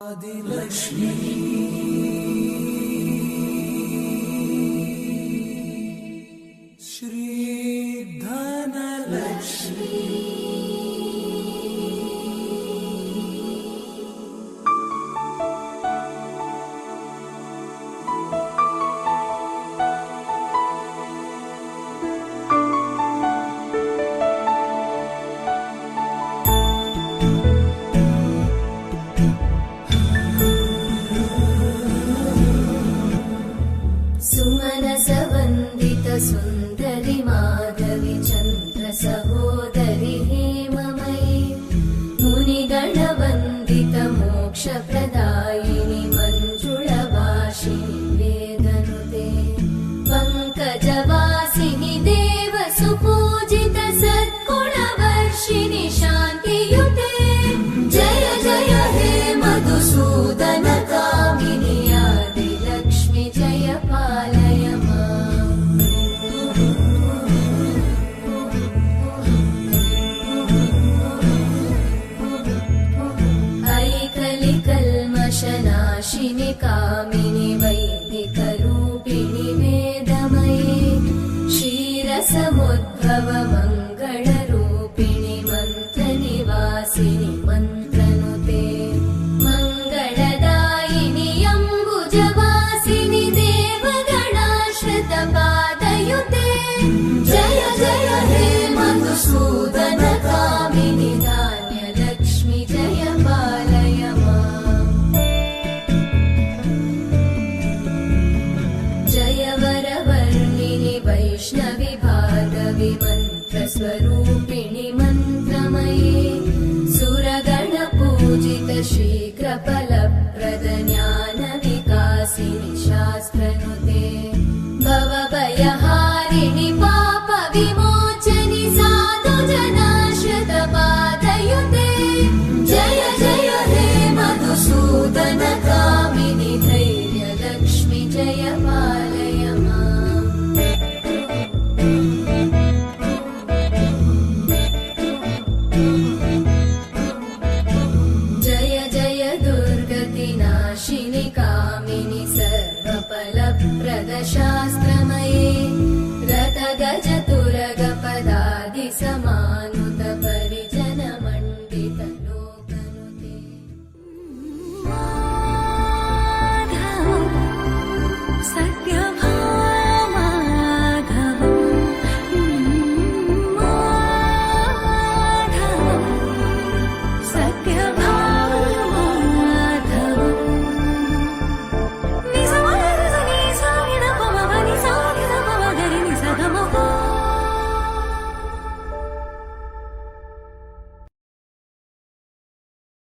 आदिलक्ष्मी श्री धनलक्ष्मी सुमनसवन्दित सुन्दरि माधवि चन्द्र सहोदरि हेममयि मुनिगणवन्दित मोक्षप्रदायिनि मञ्जुळभाषिणि वेदनुते पङ्कजवासिनि देवसुपूजित सद्गुणवर्षिणि शान्तियुते जय जय हे मधुसूदन कामिनि आदिलक्ष्मि जय पालय ऐकलिकल्मषनाशिनि कामिनि वैदिकरूपिणि वेदमये क्षीरसमुद्भव मङ्गलरूपिणि मन्त्रनिवासिनि मन्त्रनुते मङ्गलदायिनि अम्बुजवासिनि देवगणाश्रितपादयुते जय जय हे मधुसूदन कामिनि धान्यलक्ष्मि जय पालय जय वरवर्णिनि वैष्णवि भार्गवि मन्त्रस्वरूपिणि